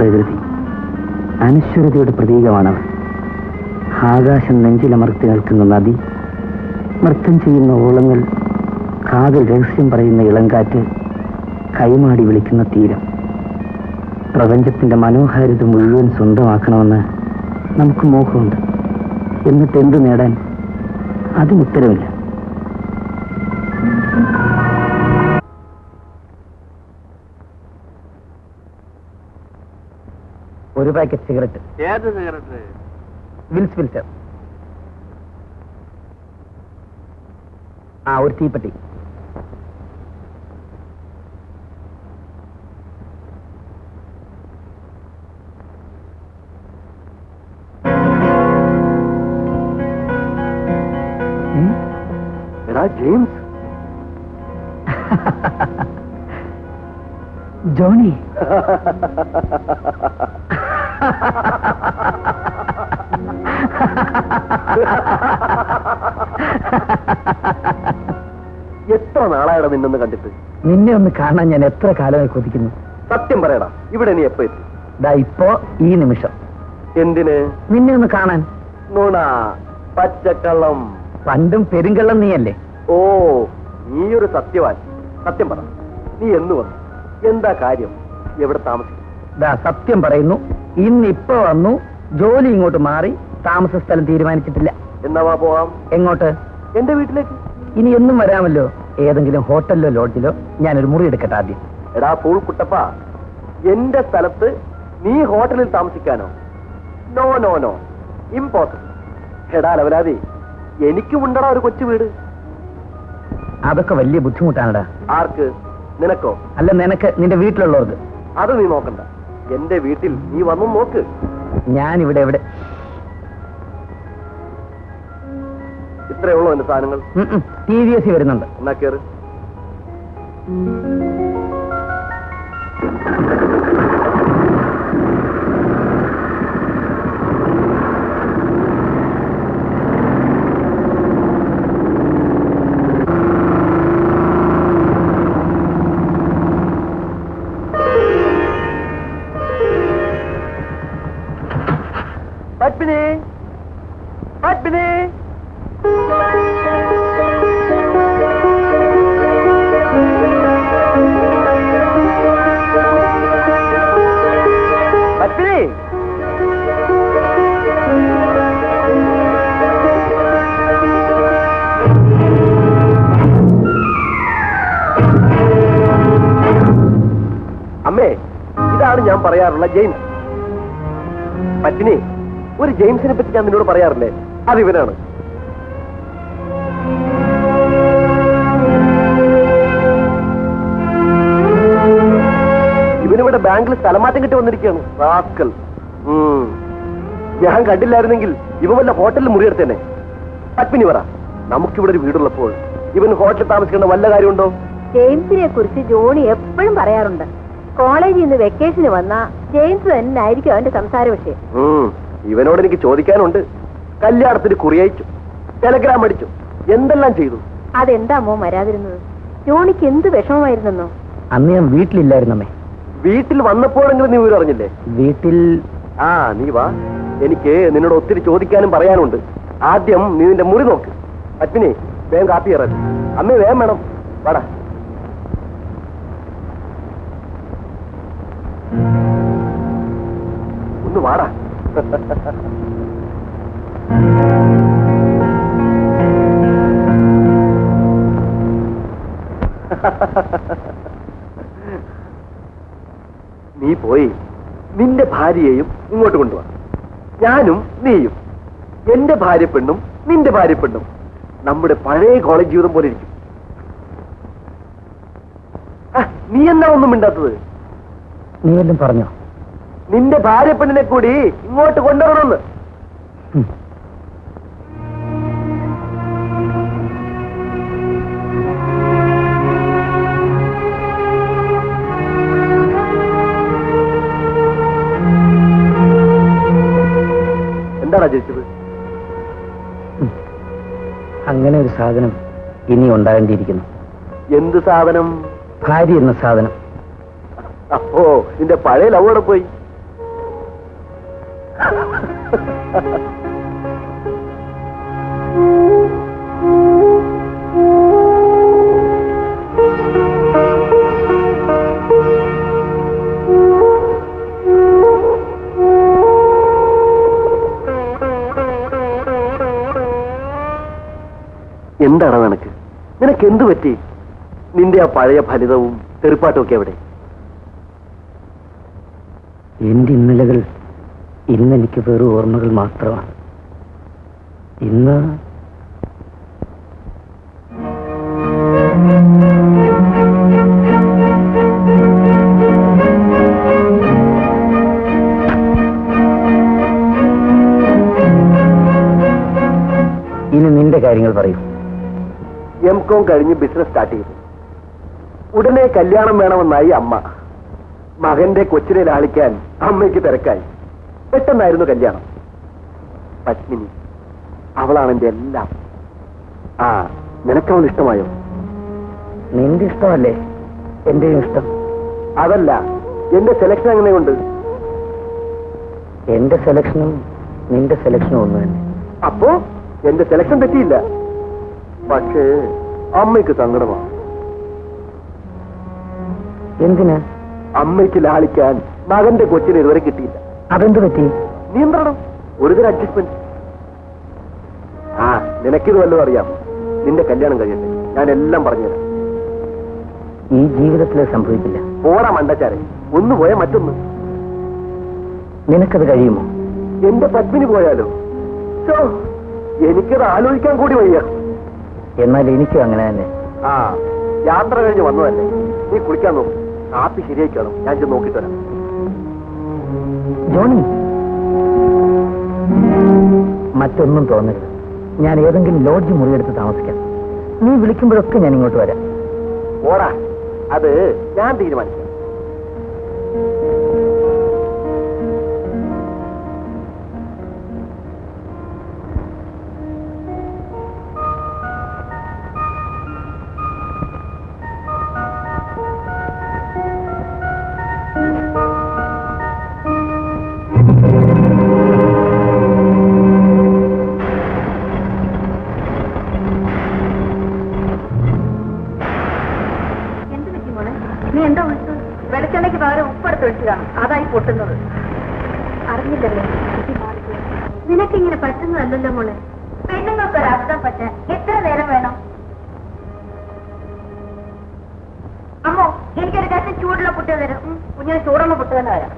പ്രകൃതി, അനശ്വരതയുടെ പ്രതീകമാണവൾ. ആകാശം നെഞ്ചിലമർത്തി നിൽക്കുന്ന നദി, നൃത്തം ചെയ്യുന്ന ഓളങ്ങൾ, കാതിൽ രഹസ്യം പറയുന്ന ഇളങ്കാറ്റ്, കൈമാടി വിളിക്കുന്ന തീരം. പ്രപഞ്ചത്തിന്റെ മനോഹാരിത മുഴുവൻ സ്വന്തമാക്കണമെന്ന് നമുക്ക് മോഹമുണ്ട്. എന്നിട്ട് എന്തു നേടാൻ? അതിനുത്തരവില്ല. ഒരു പാക്കറ്റ് സിഗരറ്റ്. ഏത് സിഗരറ്റ്? Wills filter. ആ, ഒരു തീപ്പെട്ടി. എടാ ജെയിംസ്. ജോണി. എത്ര നാളായടാ നിന്നൊന്ന് കണ്ടിട്ട്? നിന്നെ ഒന്ന് കാണാൻ ഞാൻ എത്ര കാലമായി കൊതിക്കുന്നു. സത്യം പറയടാ, ഇവിടെ നീ എപ്പോ എത്തി? ദാ ഇപ്പോ, ഈ നിമിഷം. എന്തിന്? നിന്നെ ഒന്ന് കാണാൻ. നുണ, പച്ചക്കള്ളം. പണ്ടും പെരുങ്കള്ളം നീയല്ലേ? ഓ, നീയൊരു സത്യവാൻ. സത്യം പറ, നീ എന്ന് വന്നു? എന്താ കാര്യം? എവിടെ താമസിക്കും? ദാ സത്യം പറയുന്നു, ഇന്നിപ്പോ വന്നു. ജോലി ഇങ്ങോട്ട് മാറി, താമസ സ്ഥലം തീരുമാനിച്ചിട്ടില്ല. എന്നാ വാ പോവാം. എങ്ങോട്ട്? എന്റെ വീട്ടിലേക്ക്. ഇനി എന്നും വരാമല്ലോ. ഏതെങ്കിലും ഹോട്ടലിലോ ലോഡ്ജിലോ ഞാനൊരു മുറി എടുക്കട്ടെ ആദ്യം. എടാ പൂൾ കുട്ടപ്പ, എന്റെ സ്ഥലത്ത് നീ ഹോട്ടലിൽ താമസിക്കാനോ? No no no, impossible. എടാ ലവലാതി, എനിക്കുമുണ്ടടാ ഒരു കൊച്ചു വീട്. അതൊക്കെ വലിയ ബുദ്ധിമുട്ടാണടാ. ആർക്ക്? നിനക്കോ? അല്ല, നിനക്ക്, നിന്റെ വീട്ടിലുള്ളവർക്ക്. അത് നീ നോക്കണ്ട. എന്റെ വീട്ടിൽ നീ വന്നു നോക്ക്. ഞാനിവിടെ എവിടെ? ഇത്രയുള്ളൂ എന്റെ സാധനങ്ങൾ. TVS വരുന്നുണ്ട്. എന്നാ കേറ്. പത്മിനി, പത്മിനി. പത്മിനി, അമ്മേ, ഇതാണ് ഞാൻ പറയാറുള്ള ജെയിംസ്. പത്മിനി, ഒരു ജെയിംസിനെ പറ്റി ഞാൻ നിന്നോട് പറയാറില്ലേ, അതിവനാണ്. ഇവനിവിടെ ബാങ്കിൽ സ്ഥലമാറ്റം കിട്ടി വന്നിരിക്കുകയാണ്. റാസ്കൽ. ഞാൻ കണ്ടില്ലായിരുന്നെങ്കിൽ ഇവ വല്ല ഹോട്ടലിൽ മുറിയെടുത്തേനെ. പത്മിനി പറ, നമുക്കിവിടെ ഒരു വീടുള്ളപ്പോൾ ഇവൻ ഹോട്ടലിൽ താമസിക്കേണ്ട വല്ല കാര്യമുണ്ടോ? ജെയിംസിനെ കുറിച്ച് ജോണി എപ്പോഴും പറയാറുണ്ട്. കോളേജിൽ നിന്ന് വെക്കേഷന് വന്ന ജെയിംസ് തന്നെ ആയിരിക്കും അവന്റെ സംസാര വിഷയം. ഇവനോട് എനിക്ക് ചോദിക്കാനുണ്ട്. കല്യാണത്തിന് കുറിയയച്ചു, ടെലഗ്രാം അടിച്ചു, എന്തെല്ലാം ചെയ്തു. അതെന്താ മോ വരാതിരുന്നത്? ജോണിക്ക് എന്ത് വിഷമമായിരുന്നെന്നോ? അന്ന് ഞാൻ വീട്ടിലില്ലായിരുന്നമ്മേ. വീട്ടിൽ വന്നപ്പോഴെങ്കിലും നീ വിവരം അറിഞ്ഞില്ലേ? വീട്ടിൽ. നീ വാ, എനിക്ക് നിന്നോട് ഒത്തിരി ചോദിക്കാനും പറയാനുണ്ട്. ആദ്യം നീ നിന്റെ മുറി നോക്ക്. പത്മിനി, വേഗം കാപ്പി ഇറങ്ങി. അമ്മ വേഗം വേണം. വാടാ. ഒന്ന് വാടാ. നീ പോയി നിന്റെ ഭാര്യയെയും ഇങ്ങോട്ട് കൊണ്ടുവാ. ഞാനും നീയും, എന്റെ ഭാര്യ പെണ്ണും നിന്റെ ഭാര്യ പെണ്ണും, നമ്മുടെ പഴയ കോളേജ് ജീവിതം പോലെ ഇരിക്കും. നീ എന്നാ ഒന്നും മിണ്ടാത്തത്? നീ വല്ലതും പറഞ്ഞോ? നിന്റെ ഭാര്യ പെണ്ണിനെ കൂടി ഇങ്ങോട്ട് കൊണ്ടുവരണമെന്ന്. എന്താടാ ജയിച്ചത്? അങ്ങനെ ഒരു സാധനം ഇനി ഉണ്ടാകേണ്ടിയിരിക്കുന്നു. എന്ത് സാധനം? ഭാര്യ എന്ന സാധനം. അപ്പോ നിന്റെ പഴയ ലവോടെ പോയി. എന്താണ് നിനക്ക്? നിനക്ക് എന്തു പറ്റി? നിന്റെ ആ പഴയ ഫലിതവും തെറിപ്പാട്ടും ഒക്കെ എവിടെ? എന്റെ ഇന്നലകൾ ഇന്നെനിക്ക് വെറും ഓർമ്മകൾ മാത്രമാണ്. ഇന്ന് ഇനി നിന്റെ കാര്യങ്ങൾ പറയൂ. M.Com കഴിഞ്ഞ് ബിസിനസ് സ്റ്റാർട്ട് ചെയ്തു. ഉടനെ കല്യാണം വേണമെന്നായി അമ്മ. മകന്റെ കൊച്ചിനെ ലാളിക്കാൻ അമ്മയ്ക്ക് തിരക്കായി. പെട്ടെന്നായിരുന്നു കല്യാണം. പത്മിനി, അവളാണ് എന്റെ എല്ലാം. ആ, നിനക്കവൾ ഇഷ്ടമായോ? നിന്റെ ഇഷ്ടമല്ലേ എന്റെയും ഇഷ്ടം? അതല്ല, എന്റെ സെലക്ഷൻ എങ്ങനെയുണ്ട്? എന്റെ സെലക്ഷനും നിന്റെ സെലക്ഷനും ഒന്ന് തന്നെ. അപ്പോ എന്റെ സെലക്ഷൻ തെറ്റിയില്ല. പക്ഷേ അമ്മയ്ക്ക് സങ്കടമാണ്. എന്തിനാ? അമ്മയ്ക്ക് ലാളിക്കാൻ മകന്റെ കൊച്ചിനെ ഇതുവരെ കിട്ടിയില്ല. അതെന്ത് പറ്റി? നിയന്ത്രണം, ഒരുതരം അഡ്ജസ്റ്റ്മെന്റ്. ആ, നിനക്കിത് വല്ലതും അറിയാം. നിന്റെ കല്യാണം കഴിയട്ടെ, ഞാൻ എല്ലാം പറഞ്ഞുതരാം. ഈ ജീവിതത്തിൽ സംഭവിക്കില്ല. പോടാ മണ്ടച്ചാരെ, ഒന്ന് പോയാൽ മറ്റൊന്ന്. നിനക്കത് കഴിയുമോ? എന്റെ പത്മിനി പോയാലോ? ഛോ, എനിക്കത് ആലോചിക്കാൻ കൂടി വയ്യ. എന്നാൽ എനിക്കും അങ്ങനെ തന്നെ. ആ, യാത്ര കഴിഞ്ഞ് വന്നതല്ലേ, നീ കുളിക്കാൻ നോക്കും. കാപ്പി ശരിയാക്കണം, ഞാൻ ചെന്ന് നോക്കിട്ട് വരാം. ജോണി, മറ്റൊന്നും തോന്നരുത്. ഞാൻ ഏതെങ്കിലും ലോഡ്ജ് മുറിയെടുത്ത് താമസിക്കാം. നീ വിളിക്കുമ്പോഴൊക്കെ ഞാൻ ഇങ്ങോട്ട് വരാം. ഓടാ, അത് ഞാൻ തീരുമാനിക്കാം. നീ എന്താ വിളിച്ചത്? വെളിച്ചെണ്ണയ്ക്ക് പകരം ഉപ്പെടുത്ത് വെച്ചതാണ്, അതായി പൊട്ടുന്നത്. അറിഞ്ഞില്ലല്ലേ? നിനക്കിങ്ങനെ പറ്റുന്നതല്ലല്ലോ മോളെ. പെണ്ണുങ്ങൾക്ക് ഒരു അർത്ഥം പറ്റാൻ എത്ര നേരം വേണം? അമ്മോ, എനിക്കൊരു കഷ്ണം ചൂടുള്ള പുട്ട് തരാം. കുഞ്ഞിന് ചൂടുള്ള പുട്ട് തന്നെ വരാം.